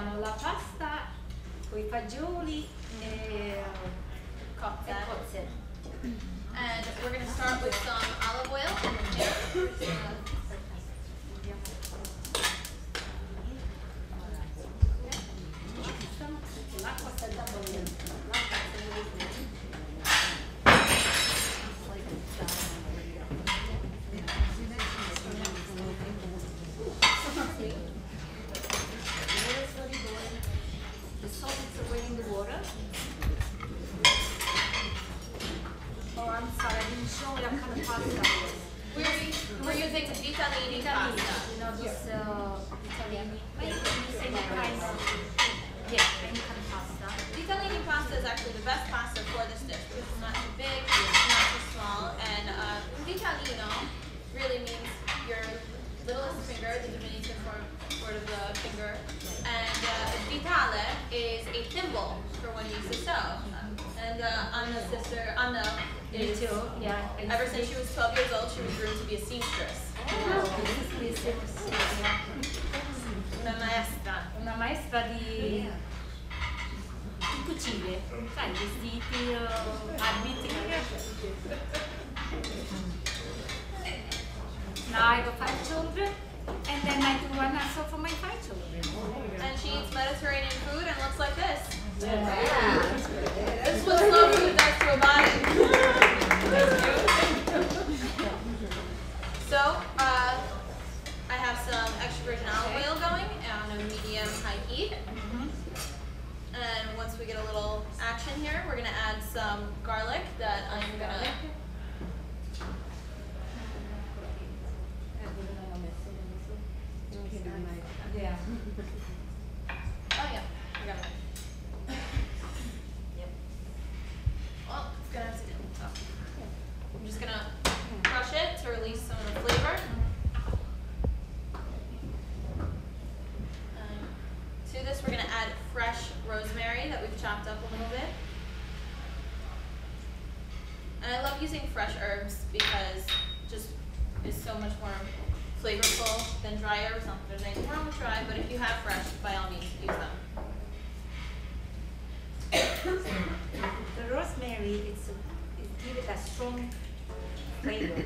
facciamo la pasta con i fagioli e cozze. And we're going to start with some olive oil in the pan. L'acqua sta già bollendo. The salt is already in the water. Oh, I'm sorry, I didn't show you what kind of pasta it is. We're using ditalini pasta. You know, this ditalini. Any kind of, yeah, any kind of pasta. Ditalini pasta is actually the best pasta for this dish because it's not too big, it's not too small, and ditalino really means your littlest finger, the diminutive form of the finger, and ditale is a thimble for when you used to sew. And Anna's sister, Anna, Me too, yeah. ever since she was 12 years old, she was groomed to be a seamstress. Una maestra di cucine, sai, vestiti, abiti. Now I have 5 children, and then I do one also for my 5 children. And she eats Mediterranean food and looks like this. Yeah. This is what slow food does to a body. So, I have some extra virgin olive oil going on a medium-high heat. And once we get a little action here, we're going to add some garlic that I'm going to... Yeah. Oh yeah, I got it. Yep. Well, it's going to have to do. So, I'm just going to crush it to release some of the flavor. To this, we're going to add fresh rosemary that we've chopped up a little bit. And I love using fresh herbs because it just is so much more flavorful than dry herbs. Not that there's anything wrong with dry, but if you have fresh, by all means, use them. The rosemary, it gives it a strong flavor.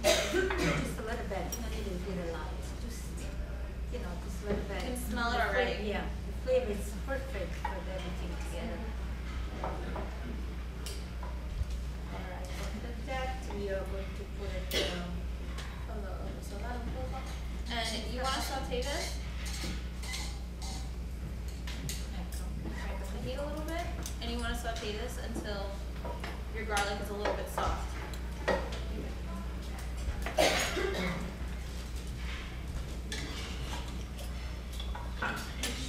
Just a little bit, you don't need to do a lot. Just, you know, just a little bit. You can smell it already. Yeah, the flavor is perfect for everything together. Alright, after that, we are going to put it and you want to saute this? Crank up the heat a little bit, and you want to saute this until your garlic is a little bit soft.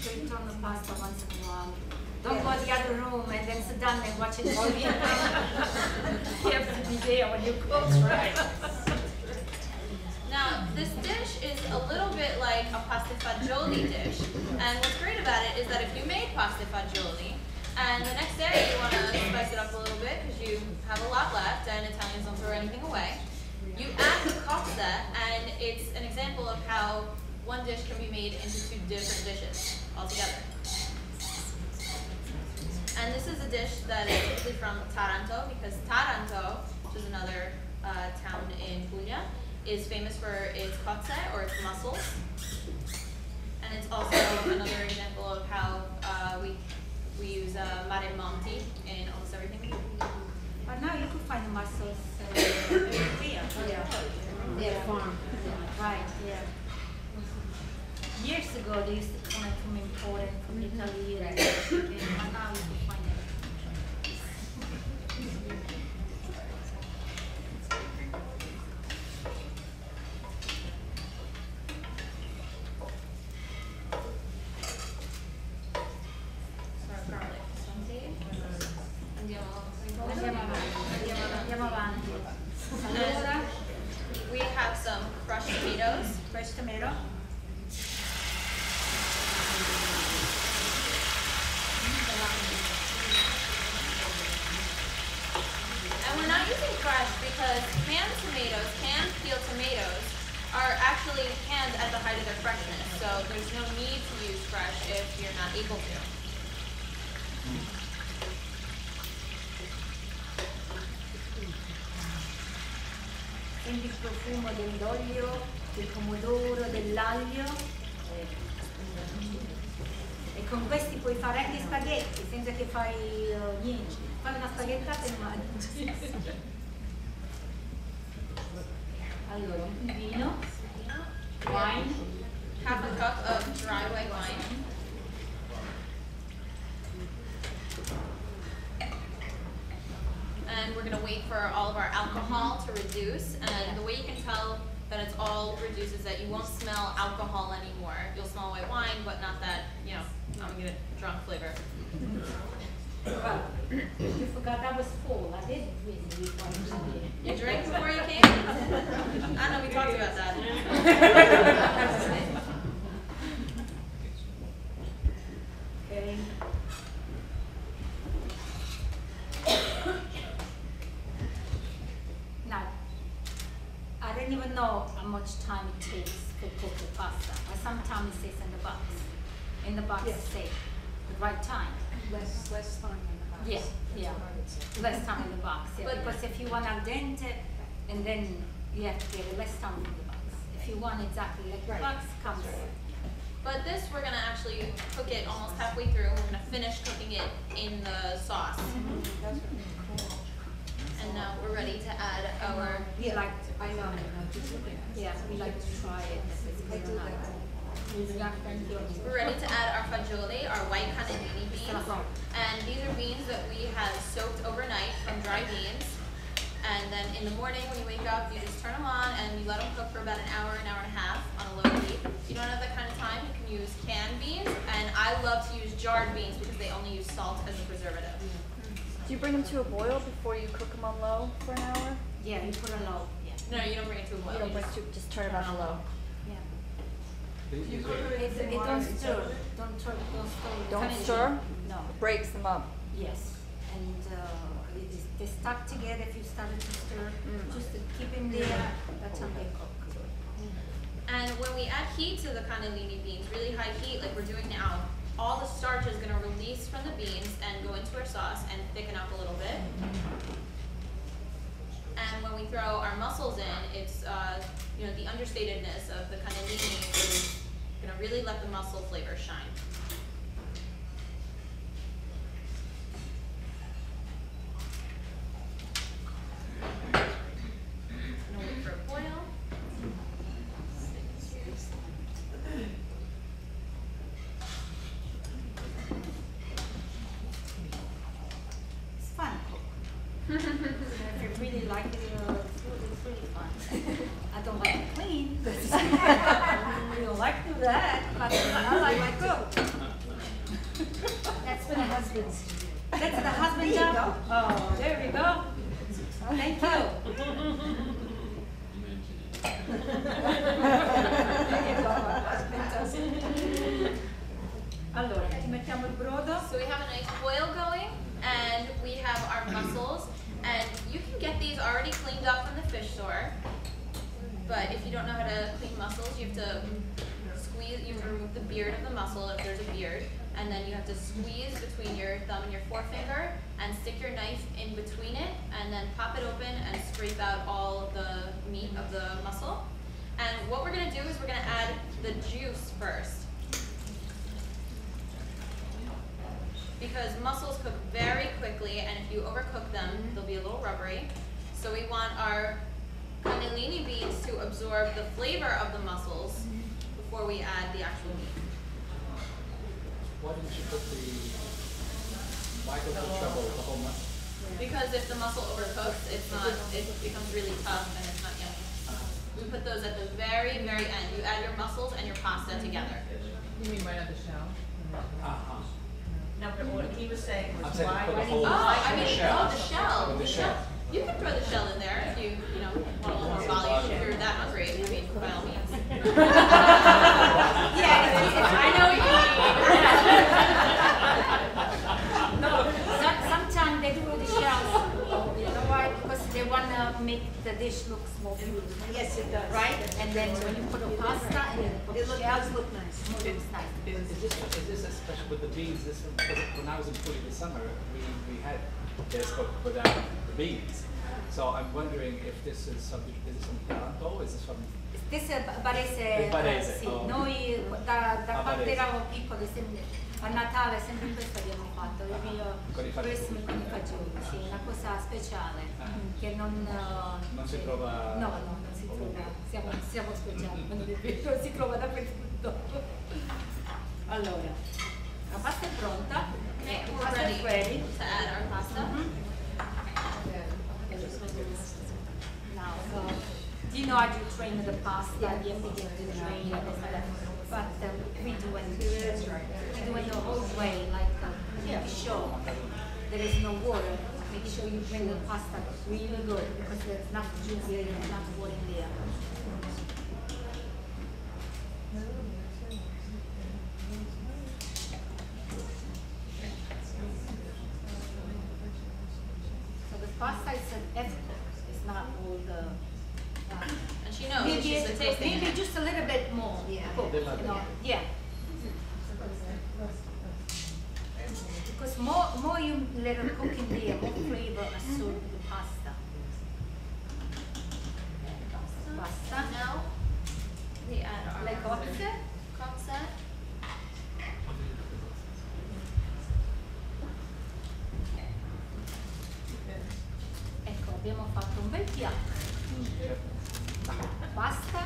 Straight on the pasta once in a while. Don't go to the other room and then sit down and watch it all the time. You have to be there when you cook, right? Now, this dish is a little bit like a pasta fagioli dish, and what's great about it is that if you made pasta fagioli, and the next day you want to spice it up a little bit because you have a lot left, and Italians don't throw anything away, you add the cozze, and it's an example of how one dish can be made into 2 different dishes altogether. And this is a dish that is typically from Taranto, because Taranto, which is another town in Puglia, is famous for its cozze, or its mussels. And it's also another example of how we use mare monti in almost everything we do. But now you can find mussels here. Yeah, farm. Right, yeah. Years ago, they used to come from imported from Italy, and now you can find it. Andiamo avanti. Allora, We have some crushed tomatoes. fresh tomato. And we're not using fresh because canned tomatoes, canned peeled tomatoes, are actually canned at the height of their freshness. So there's no need to use fresh if you're not able to. Senti il profumo dell'olio, del pomodoro, dell'aglio. E con questi puoi fare anche spaghetti senza che fai niente. Fai una spaghettata e mangi. Allora, un vino, wine, Half a cup of dry white wine. And we're going to wait for all of our alcohol to reduce. And the way you can tell that it's all reduced is that you won't smell alcohol anymore. You'll smell white wine, but not that, you know, I'm going to get a drunk flavor. Well, you forgot that was full. I did really wine. You drank before you came? I know, we talked about that. Okay. Now, I don't even know how much time it takes to cook the pasta. But sometimes it says in the box. In the box it says the right time. Less time in the box. Yeah, less time in the box. Yeah. But- Because if you want al dente, and then you have to get less time in the box. If you want exactly like the box comes. But this, we're going to actually cook it almost halfway through. We're going to finish cooking it in the sauce. That's really cool. And now we're ready to add our... We like I know. yeah, we like to try it. I do that. We're ready to add our fagioli, our white cannellini beans. And these are beans that we have soaked overnight from dry beans. And then in the morning when you wake up, you just turn them on and you let them cook for about an hour and a half on a low heat. If you don't have that kind of time, you can use canned beans. And I love to use jarred beans because they only use salt as a preservative. Do you bring them to a boil before you cook them on low for an hour? Yeah, you put a low. Yeah. No, you don't bring it to a boil. You don't bring just turn it on low. Yeah. It don't stir. Don't stir. Don't Cannellini. stir? No. Breaks them up. Yes. And they stuck together. If you started to stir, just to keep them there. That's how they cook. And when we add heat to the cannellini beans, really high heat like we're doing now, all the starch is going to release from the beans and go into our sauce and thicken up a little bit. And when we throw our mussels in, it's you know, the understatedness of the cannellini is going to really let the mussel flavor shine. I'm going to wait for a boil. It's fun to cook. If you really like it, food is really fun. I don't like to clean. You don't like to do that, but I like to cook. That's for the husbands. That's the husband job? Oh, there we go. Thank you. Allora, ci mettiamo il brodo. So we have a nice boil going, and we have our mussels, and you can get these already cleaned up from the fish store. But if you don't know how to clean mussels, you have to squeeze. You have to remove the beard of the mussel if there's a beard, and then you have to squeeze between your thumb and your forefinger, and stick your knife in between it, and then pop it open and scrape out all of the meat of the mussel. And what we're going to do is we're going to add the juice first. Because mussels cook very quickly, and if you overcook them, they'll be a little rubbery. So we want our cannellini beans to absorb the flavor of the mussels before we add the actual meat. Why didn't you put why go for trouble with the whole mussel? Because if the mussel overcooks, it becomes really tough and it's not yummy. We put those at the very, very end. You add your mussels and your pasta together. You mean right at the shell? Uh-huh. No, but what he was saying I'm was saying why put the did whole he Oh, I mean, the shell. oh, the shell. With the shell. You can throw the shell in there if you know, want a little more volume. If you're that hungry, I mean, by all means. Yeah, I know what you mean. No, sometimes they do the shells. You know why? Because they want to make the dish look more beautiful. Yes, it does. Right? And then when you put a pasta and you put It shells, does look nice. it looks nice. Is is this especially with the beans? This one, because when I was in Puglia this summer, we had telescope without the beans. So I'm wondering if this is some Taranto, is this from? Questo è barese, Barese, sì. oh. Noi da quando Barese. eravamo piccoli, a Natale sempre questo abbiamo fatto, il mio Con i fagioli. Christmas con i fagioli, sì, una cosa speciale che non si trova. No, non si trova, siamo speciali, non è vero, si trova dappertutto. Allora, la pasta è pronta, Okay, la we're pasta è ready to add our pasta. Now, do you know how to train the pasta? You have to drain it, but we do it the whole way, like making sure there is no water, making sure you drain the pasta really good because there's enough juice there, enough water in there. So the pasta is an effort, it's not all the. And she knows, she's the tasting. Maybe just a little bit more. Yeah. Cook, you know, yeah. Because more you let it cook in there, more flavor absorb the pasta. Pasta. Now we add our Le cozze. cozze. Ecco, abbiamo fatto un bel piatto. Pasta,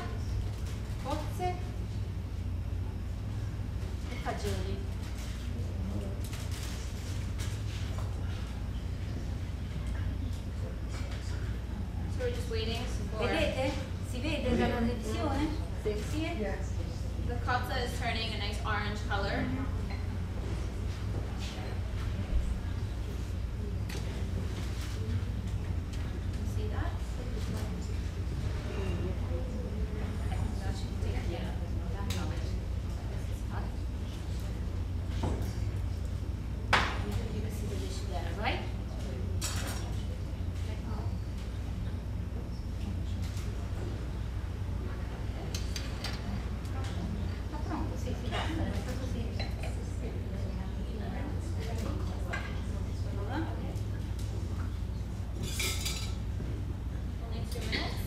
cozze e fagioli. So we're just waiting for. Vedete? Si vede dalla televisione? Sì. The cozze is turning a nice orange color. See that? That should take care of it. You can see the dish there, right? Sta pronto, sì, basta, basta così. Allora. Only 2 minutes.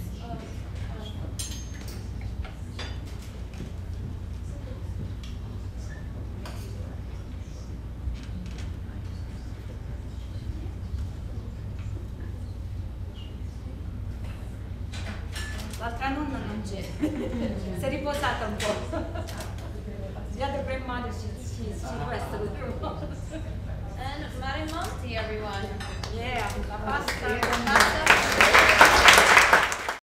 L'altra nonna non c'è, si è riposata un po'. The other grandmother, she's rested a little. And Marimonti, everyone. Yeah, la pasta. Pasta.